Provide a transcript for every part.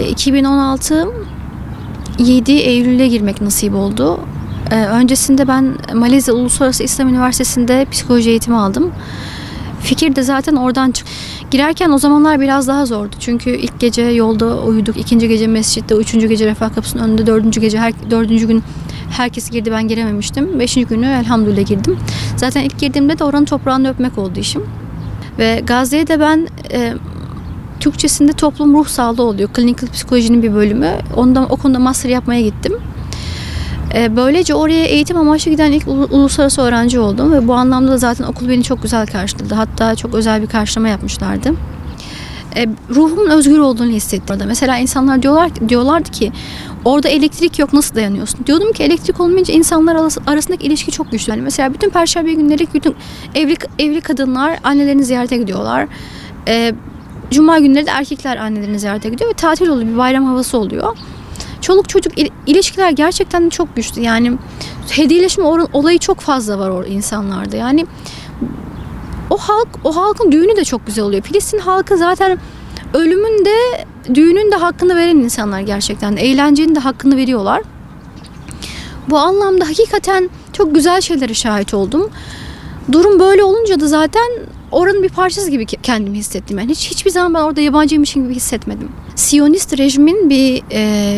2016 7 Eylül'e girmek nasip oldu. Öncesinde ben Malezya Uluslararası İslam Üniversitesi'nde psikoloji eğitimi aldım. Fikir de zaten oradan çıktı. Girerken o zamanlar biraz daha zordu. Çünkü ilk gece yolda uyuduk, ikinci gece mescitte, üçüncü gece Refah Kapısı'nın önünde, dördüncü gün herkes girdi, ben girememiştim. Beşinci günü elhamdülillah girdim. Zaten ilk girdiğimde de oranın toprağını öpmek oldu işim. Ve Gazze'ye de ben Türkçesinde toplum ruh sağlığı oluyor. Klinik psikolojinin bir bölümü. O konuda master yapmaya gittim. Böylece oraya eğitim amaçlı giden ilk uluslararası öğrenci oldum ve bu anlamda da zaten okul beni çok güzel karşıladı. Hatta çok özel bir karşılama yapmışlardı. Ruhumun özgür olduğunu hissettim. Mesela insanlar diyorlardı ki orada elektrik yok, nasıl dayanıyorsun? Diyordum ki elektrik olmayınca insanlar arasındaki ilişki çok güçlü. Yani mesela bütün perşembe günleri bütün evli kadınlar annelerini ziyarete gidiyorlar. Cuma günleri de erkekler annelerini ziyarete gidiyor ve tatil oluyor, bir bayram havası oluyor. Çoluk çocuk ilişkiler gerçekten çok güçlü. Yani hediyeleşme olayı çok fazla var o insanlarda. Yani o halkın düğünü de çok güzel oluyor. Filistin halkı zaten ölümün de düğünün de hakkını veren insanlar gerçekten. Eğlencenin de hakkını veriyorlar. Bu anlamda hakikaten çok güzel şeylere şahit oldum. Durum böyle olunca da zaten oranın bir parçası gibi kendimi hissettim. Yani hiçbir zaman ben orada yabancıymışım gibi hissetmedim. Siyonist rejimin bir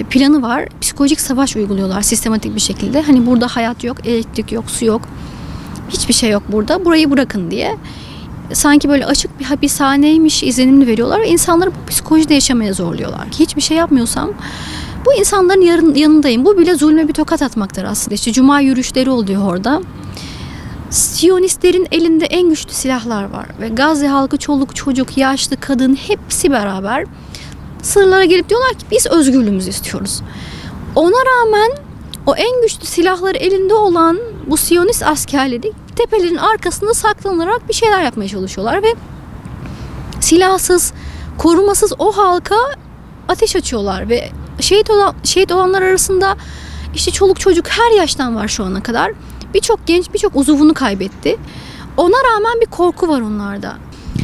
planı var. Psikolojik savaş uyguluyorlar sistematik bir şekilde. Hani burada hayat yok, elektrik yok, su yok. Hiçbir şey yok burada. Burayı bırakın diye. Sanki böyle açık bir hapishaneymiş izlenimini veriyorlar ve insanları bu psikolojide yaşamaya zorluyorlar. Hiçbir şey yapmıyorsam bu insanların yanındayım. Bu bile zulme bir tokat atmaktır aslında. İşte cuma yürüyüşleri oluyor orada. Siyonistlerin elinde en güçlü silahlar var ve Gazze halkı çoluk çocuk, yaşlı kadın hepsi beraber sınırlara gelip diyorlar ki biz özgürlüğümüzü istiyoruz. Ona rağmen o en güçlü silahları elinde olan bu Siyonist askerleri tepelerin arkasında saklanarak bir şeyler yapmaya çalışıyorlar ve silahsız, korumasız o halka ateş açıyorlar ve şehit olanlar arasında işte çoluk çocuk her yaştan var şu ana kadar. Birçok genç birçok uzuvunu kaybetti. Ona rağmen bir korku var onlarda.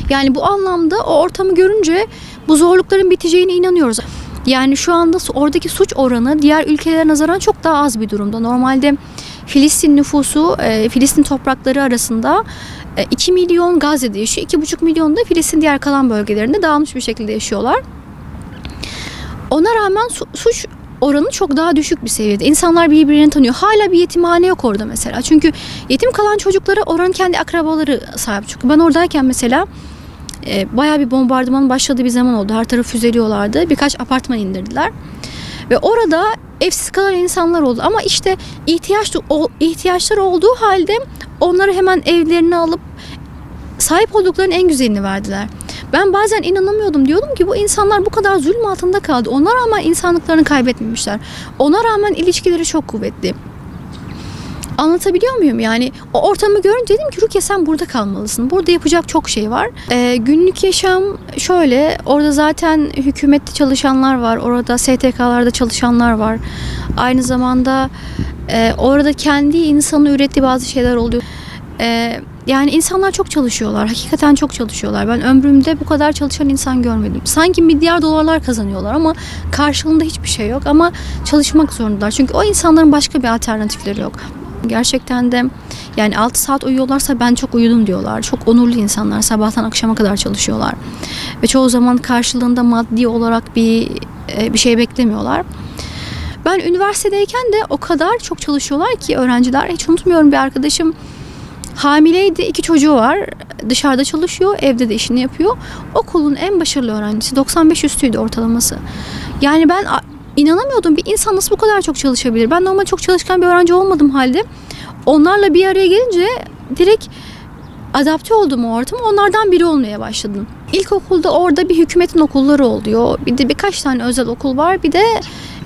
Yani bu anlamda o ortamı görünce bu zorlukların biteceğine inanıyoruz. Yani şu anda oradaki suç oranı diğer ülkelere nazaran çok daha az bir durumda. Normalde Filistin nüfusu, Filistin toprakları arasında 2 milyon Gazze'de yaşıyor. 2,5 milyon da Filistin diğer kalan bölgelerinde dağılmış bir şekilde yaşıyorlar. Ona rağmen suç oranı çok daha düşük bir seviyede. İnsanlar birbirini tanıyor. Hala bir yetimhane yok orada mesela. Çünkü yetim kalan çocuklara oranın kendi akrabaları sahip. Çünkü ben oradayken mesela bayağı bir bombardımanın başladığı bir zaman oldu. Her tarafı füzeliyorlardı. Birkaç apartman indirdiler. Ve orada evsiz kalan insanlar oldu. Ama işte ihtiyaçları olduğu halde onları hemen evlerine alıp sahip olduklarının en güzelini verdiler. Ben bazen inanamıyordum. Diyordum ki bu insanlar bu kadar zulüm altında kaldı. Ona rağmen insanlıklarını kaybetmemişler. Ona rağmen ilişkileri çok kuvvetli. Anlatabiliyor muyum? Yani o ortamı görünce dedim ki Rukiye sen burada kalmalısın. Burada yapacak çok şey var. Günlük yaşam şöyle. Orada zaten hükümette çalışanlar var. Orada STK'larda çalışanlar var. Aynı zamanda orada kendi insanı ürettiği bazı şeyler oluyor. Yani insanlar çok çalışıyorlar. Hakikaten çok çalışıyorlar. Ben ömrümde bu kadar çalışan insan görmedim. Sanki milyar dolarlar kazanıyorlar ama karşılığında hiçbir şey yok. Ama çalışmak zorundalar. Çünkü o insanların başka bir alternatifleri yok. Gerçekten de yani 6 saat uyuyorlarsa ben çok uyudum diyorlar. Çok onurlu insanlar. Sabahtan akşama kadar çalışıyorlar. Ve çoğu zaman karşılığında maddi olarak bir şey beklemiyorlar. Ben üniversitedeyken de o kadar çok çalışıyorlar ki öğrenciler. Hiç unutmuyorum, bir arkadaşım hamileydi, 2 çocuğu var. Dışarıda çalışıyor, evde de işini yapıyor. Okulun en başarılı öğrencisi. 95 üstüydü ortalaması. Yani ben inanamıyordum, bir insan nasıl bu kadar çok çalışabilir? Ben normal çok çalışkan bir öğrenci olmadım halde onlarla bir araya gelince direkt adapte oldum o ortama. Onlardan biri olmaya başladım. İlkokulda orada bir hükümetin okulları oluyor. Bir de birkaç tane özel okul var. Bir de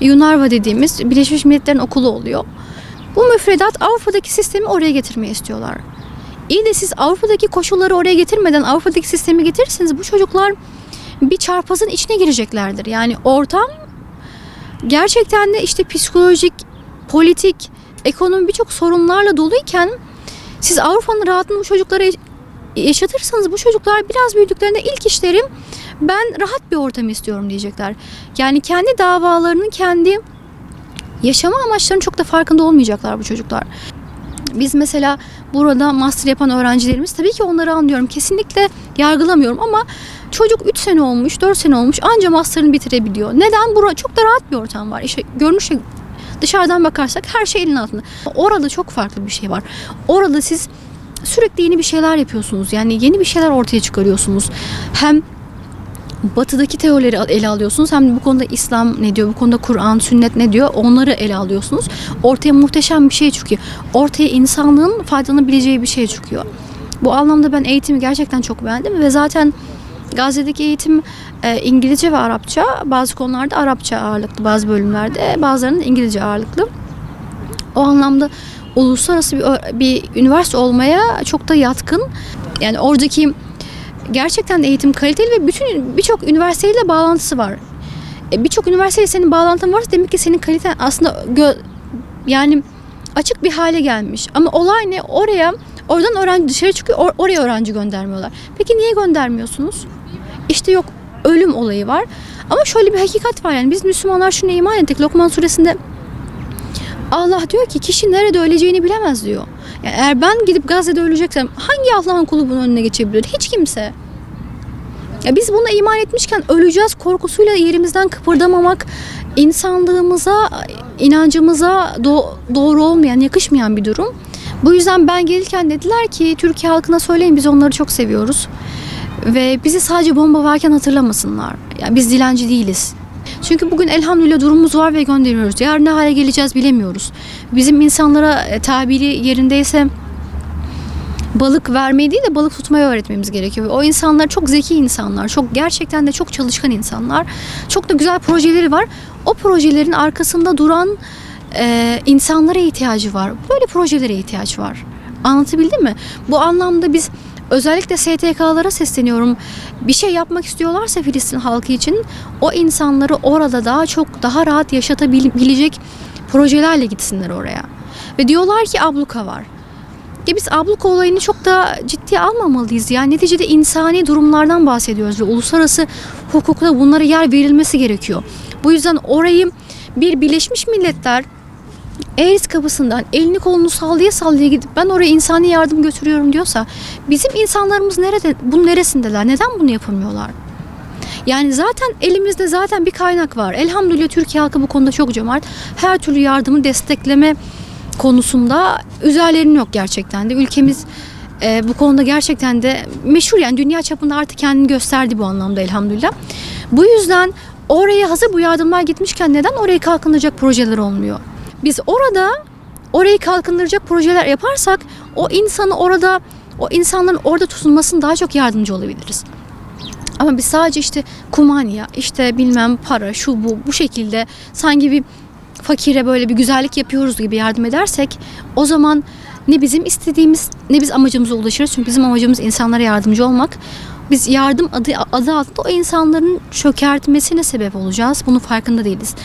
UNRWA dediğimiz Birleşmiş Milletler'in okulu oluyor. Bu müfredat Avrupa'daki sistemi oraya getirmeyi istiyorlar. İyi de siz Avrupa'daki koşulları oraya getirmeden Avrupa'daki sistemi getirirseniz bu çocuklar bir çarpazın içine gireceklerdir. Yani ortam gerçekten de işte psikolojik, politik, ekonomi birçok sorunlarla doluyken siz Avrupa'nın rahatını bu çocuklara yaşatırsanız bu çocuklar biraz büyüdüklerinde ilk işleri Ben rahat bir ortam istiyorum diyecekler. Yani kendi davalarının, kendi yaşama amaçlarının çok da farkında olmayacaklar bu çocuklar. Biz mesela burada master yapan öğrencilerimiz, tabii ki onları anlıyorum. Kesinlikle yargılamıyorum ama çocuk 3 sene olmuş, 4 sene olmuş anca master'ını bitirebiliyor. Neden? Burada çok da rahat bir ortam var. İşte görünüşe dışarıdan bakarsak her şey elin altında. Orada çok farklı bir şey var. Orada siz sürekli yeni bir şeyler yapıyorsunuz. Yani yeni bir şeyler ortaya çıkarıyorsunuz. Hem batıdaki teorileri ele alıyorsunuz, hem de bu konuda İslam ne diyor, bu konuda Kur'an, sünnet ne diyor, onları ele alıyorsunuz. Ortaya muhteşem bir şey çıkıyor. Ortaya insanlığın faydalanabileceği bir şey çıkıyor. Bu anlamda ben eğitimi gerçekten çok beğendim ve zaten Gazze'deki eğitim İngilizce ve Arapça, bazı konularda Arapça ağırlıklı, bazı bölümlerde, bazılarının İngilizce ağırlıklı. O anlamda uluslararası bir üniversite olmaya çok da yatkın. Yani oradaki gerçekten eğitim kaliteli ve birçok üniversiteyle bağlantısı var. Birçok üniversiteyle senin bağlantın varsa demek ki senin kaliten aslında yani açık bir hale gelmiş. Ama olay ne? Oradan öğrenci dışarı çıkıyor, oraya öğrenci göndermiyorlar. Peki niye göndermiyorsunuz? İşte yok, ölüm olayı var. Ama şöyle bir hakikat var, yani biz Müslümanlar şunu iman ettik. Lokman suresinde Allah diyor ki kişi nerede öleceğini bilemez diyor. Yani eğer ben gidip Gazze'de öleceksem hangi Allah'ın kulu bunun önüne geçebilir? Hiç kimse. Ya biz buna iman etmişken öleceğiz korkusuyla yerimizden kıpırdamamak insanlığımıza, inancımıza doğru olmayan, yakışmayan bir durum. Bu yüzden ben gelirken dediler ki Türkiye halkına söyleyin, biz onları çok seviyoruz. Ve bizi sadece bomba varken hatırlamasınlar. Yani biz dilenci değiliz. Çünkü bugün elhamdülillah durumumuz var ve gönderiyoruz. Yarın ne hale geleceğiz bilemiyoruz. Bizim insanlara tabiri yerindeyse balık vermeyi değil de balık tutmayı öğretmemiz gerekiyor. O insanlar çok zeki insanlar, gerçekten de çok çalışkan insanlar. Çok da güzel projeleri var. O projelerin arkasında duran insanlara ihtiyacı var. Böyle projelere ihtiyaç var. Anlatabildim mi? Bu anlamda biz özellikle STK'lara sesleniyorum. Bir şey yapmak istiyorlarsa Filistin halkı için o insanları orada daha rahat yaşatabilecek projelerle gitsinler oraya. Ve diyorlar ki abluka var. Ya biz abluka olayını çok da ciddiye almamalıyız. Yani neticede insani durumlardan bahsediyoruz ve uluslararası hukukta bunlara yer verilmesi gerekiyor. Bu yüzden orayı bir Birleşmiş Milletler Eğriz kapısından elini kolunu sallaya sallaya gidip ben oraya insani yardım götürüyorum diyorsa bizim insanlarımız nerede, bunun neresindeler? Neden bunu yapamıyorlar? Yani zaten elimizde bir kaynak var. Elhamdülillah Türkiye halkı bu konuda çok cömert. Her türlü yardımı destekleme konusunda üzerlerinin yok gerçekten de. Ülkemiz bu konuda gerçekten de meşhur, yani dünya çapında artık kendini gösterdi bu anlamda elhamdülillah. Bu yüzden oraya hazır bu yardımlar gitmişken neden oraya kalkınacak projeler olmuyor? Biz orayı kalkındıracak projeler yaparsak o insanların orada tutulmasına daha çok yardımcı olabiliriz. Ama biz sadece işte kumanya, işte bilmem para, şu bu şekilde sanki bir fakire böyle bir güzellik yapıyoruz gibi yardım edersek o zaman ne bizim istediğimiz ne biz amacımıza ulaşırız. Çünkü bizim amacımız insanlara yardımcı olmak. Biz yardım adı altında o insanların çökertmesine sebep olacağız. Bunun farkında değiliz.